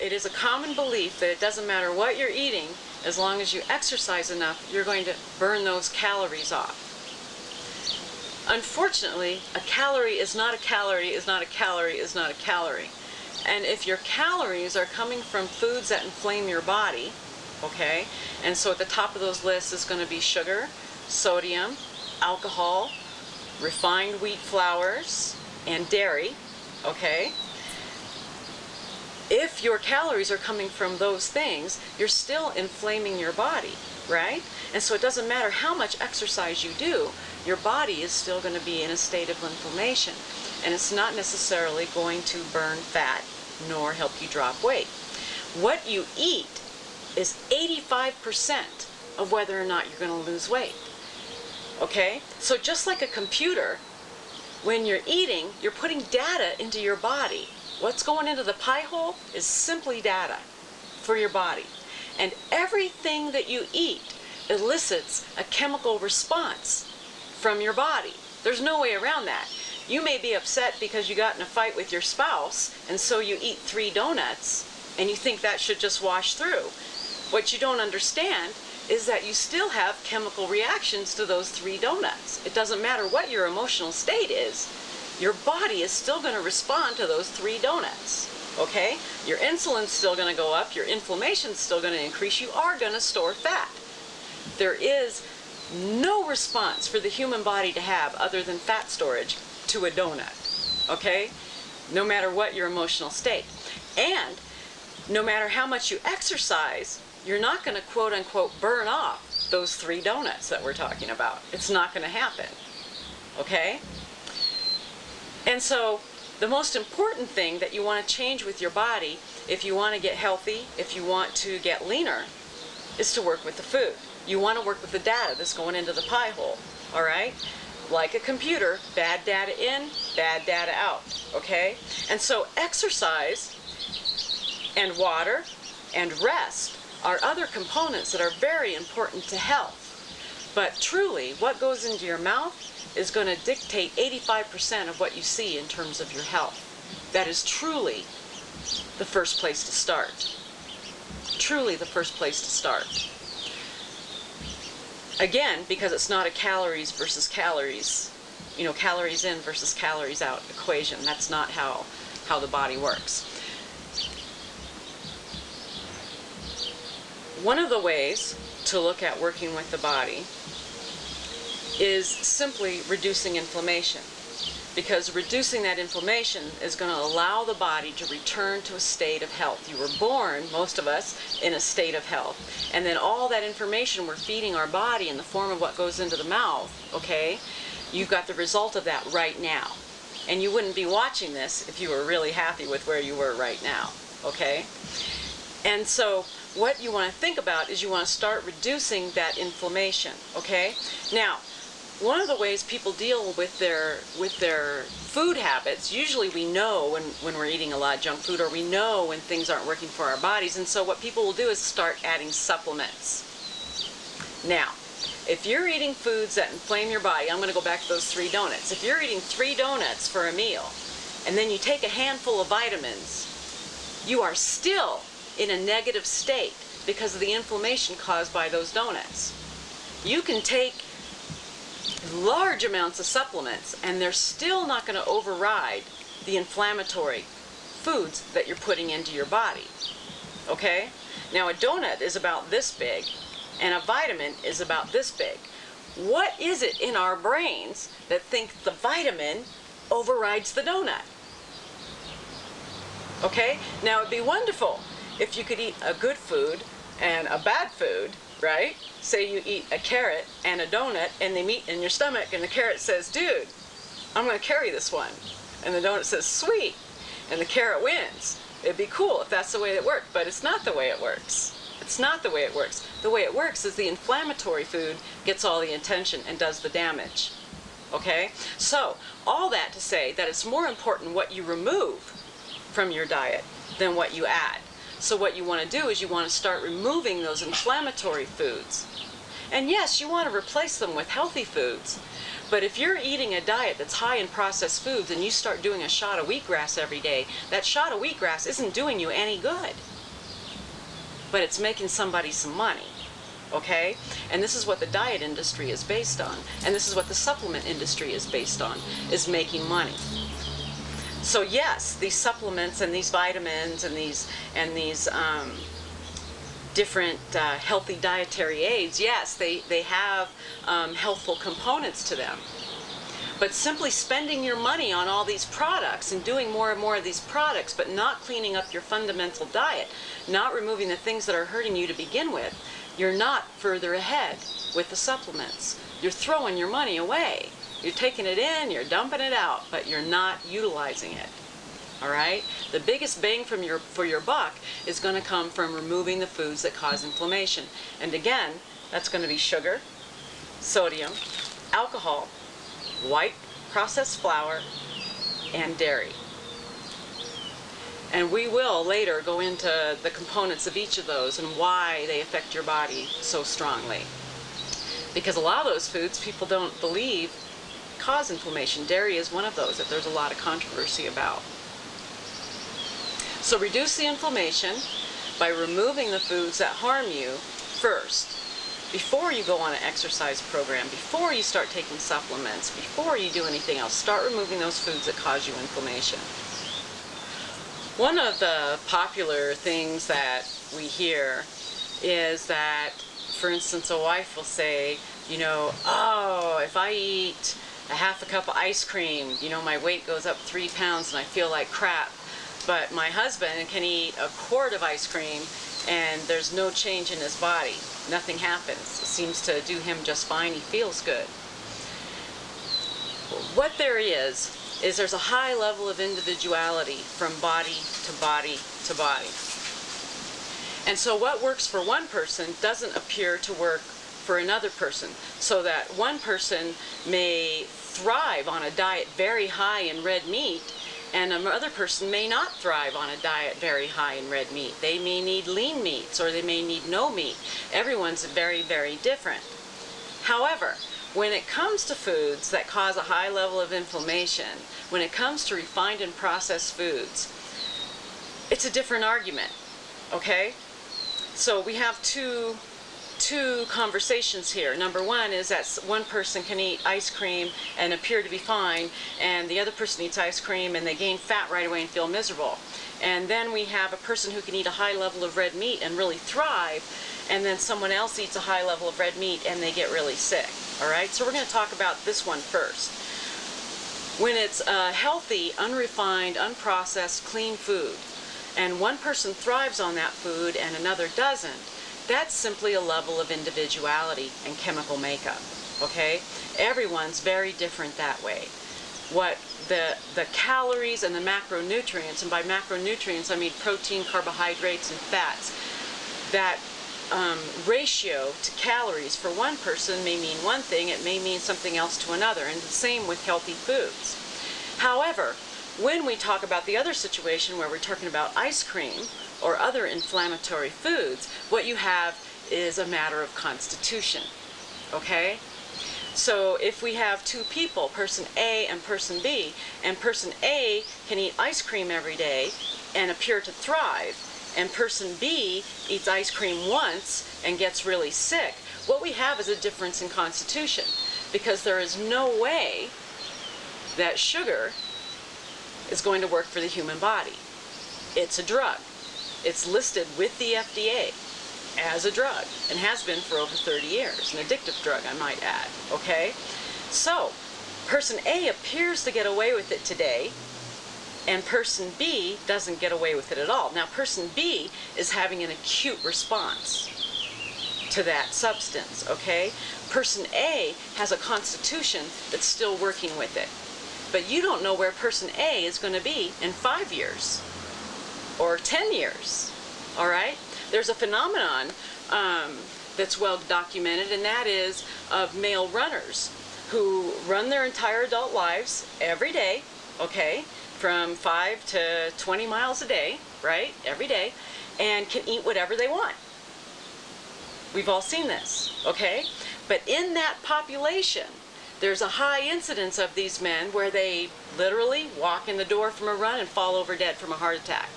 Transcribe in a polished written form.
it is a common belief that it doesn't matter what you're eating, as long as you exercise enough, you're going to burn those calories off. Unfortunately, a calorie is not a calorie, is not a calorie, is not a calorie. And if your calories are coming from foods that inflame your body, okay, and so at the top of those lists is going to be sugar, sodium, alcohol, refined wheat flours, and dairy, okay? If your calories are coming from those things, you're still inflaming your body, right? And so it doesn't matter how much exercise you do, your body is still going to be in a state of inflammation. And it's not necessarily going to burn fat nor help you drop weight. What you eat is 85% of whether or not you're going to lose weight. Okay? So just like a computer, when you're eating, you're putting data into your body. What's going into the pie hole is simply data for your body. And everything that you eat elicits a chemical response from your body. There's no way around that. You may be upset because you got in a fight with your spouse, and so you eat 3 donuts, and you think that should just wash through. What you don't understand is that you still have chemical reactions to those 3 donuts. It doesn't matter what your emotional state is, your body is still going to respond to those 3 donuts. Okay? Your insulin's still going to go up, your inflammation's still going to increase, you are going to store fat. There is no response for the human body to have other than fat storage to a donut, okay? No matter what your emotional state. And no matter how much you exercise, you're not going to quote unquote burn off those 3 donuts that we're talking about. It's not going to happen, okay? And so the most important thing that you want to change with your body, if you want to get healthy, if you want to get leaner, is to work with the food. You want to work with the data that's going into the pie hole, all right? Like a computer, bad data in, bad data out, okay? And so exercise and water and rest are other components that are very important to health. But truly, what goes into your mouth is going to dictate 85% of what you see in terms of your health. That is truly the first place to start. Truly the first place to start. Again, because it's not a calories versus calories, you know, calories in versus calories out equation. That's not how the body works. One of the ways to look at working with the body is simply reducing inflammation, because reducing that inflammation is going to allow the body to return to a state of health. You were born, most of us, in a state of health. And then all that information we're feeding our body in the form of what goes into the mouth, okay, you've got the result of that right now. And you wouldn't be watching this if you were really happy with where you were right now, okay? And so what you want to think about is you want to start reducing that inflammation, okay? Now, one of the ways people deal with their food habits, usually we know when we're eating a lot of junk food, or we know when things aren't working for our bodies, and so what people will do is start adding supplements. Now, if you're eating foods that inflame your body, I'm going to go back to those 3 donuts. If you're eating 3 donuts for a meal, and then you take a handful of vitamins, you are still in a negative state because of the inflammation caused by those donuts. You can take large amounts of supplements, and they're still not going to override the inflammatory foods that you're putting into your body. Okay? Now, a donut is about this big, and a vitamin is about this big. What is it in our brains that think the vitamin overrides the donut? Okay? Now, it'd be wonderful if you could eat a good food and a bad food, right? Say you eat a carrot and a donut, and they meet in your stomach, and the carrot says, dude, I'm going to carry this one. And the donut says, sweet. And the carrot wins. It'd be cool if that's the way it worked, but it's not the way it works. It's not the way it works. The way it works is the inflammatory food gets all the attention and does the damage. Okay? So, all that to say that it's more important what you remove from your diet than what you add. So what you want to do is you want to start removing those inflammatory foods. And yes, you want to replace them with healthy foods. But if you're eating a diet that's high in processed foods and you start doing a shot of wheatgrass every day, that shot of wheatgrass isn't doing you any good. but it's making somebody some money. Okay? And this is what the diet industry is based on. And this is what the supplement industry is based on, is making money. So yes, these supplements and these vitamins and these different healthy dietary aids, yes, they have healthful components to them. But simply spending your money on all these products and doing more and more of these products, but not cleaning up your fundamental diet, not removing the things that are hurting you to begin with, you're not further ahead with the supplements. You're throwing your money away. You're taking it in, you're dumping it out, but you're not utilizing it. All right? The biggest bang for your buck is going to come from removing the foods that cause inflammation. And again, that's going to be sugar, sodium, alcohol, white processed flour, and dairy. And we will later go into the components of each of those and why they affect your body so strongly. Because a lot of those foods people don't believe cause inflammation. Dairy is one of those that there's a lot of controversy about. So reduce the inflammation by removing the foods that harm you first. Before you go on an exercise program, before you start taking supplements, before you do anything else, start removing those foods that cause you inflammation. One of the popular things that we hear is that, for instance, a wife will say, you know, oh, if I eat a half a cup of ice cream, you know, my weight goes up 3 pounds and I feel like crap. But my husband can eat a quart of ice cream and there's no change in his body. Nothing happens. It seems to do him just fine. He feels good. What there is there's a high level of individuality from body to body to body. And so what works for one person doesn't appear to work for another person. So that one person may thrive on a diet very high in red meat, and another person may not thrive on a diet very high in red meat. They may need lean meats, or they may need no meat. Everyone's very, very different. However, when it comes to foods that cause a high level of inflammation, when it comes to refined and processed foods, it's a different argument, okay? So we have two conversations here. Number one is that one person can eat ice cream and appear to be fine, and the other person eats ice cream and they gain fat right away and feel miserable. And then we have a person who can eat a high level of red meat and really thrive, and then someone else eats a high level of red meat and they get really sick. All right, so we're going to talk about this one first. When it's a healthy, unrefined, unprocessed, clean food, and one person thrives on that food and another doesn't, that's simply a level of individuality and chemical makeup, okay? Everyone's very different that way. What the calories and the macronutrients, and by macronutrients I mean protein, carbohydrates, and fats, that ratio to calories for one person may mean one thing, it may mean something else to another, and the same with healthy foods. However, when we talk about the other situation where we're talking about ice cream or other inflammatory foods, what you have is a matter of constitution, okay? So if we have two people, person A and person B, and person A can eat ice cream every day and appear to thrive, and person B eats ice cream once and gets really sick, what we have is a difference in constitution, because there is no way that sugar is going to work for the human body. It's a drug. It's listed with the FDA as a drug and has been for over 30 years. An addictive drug, I might add, okay? So, person A appears to get away with it today, and person B doesn't get away with it at all. Now, person B is having an acute response to that substance, okay? Person A has a constitution that's still working with it. But you don't know where person A is going to be in 5 years or 10 years, all right? There's a phenomenon that's well documented, and that is of male runners who run their entire adult lives every day, okay, from 5 to 20 miles a day, right, every day, and can eat whatever they want. We've all seen this, okay? But in that population, there's a high incidence of these men where they literally walk in the door from a run and fall over dead from a heart attack.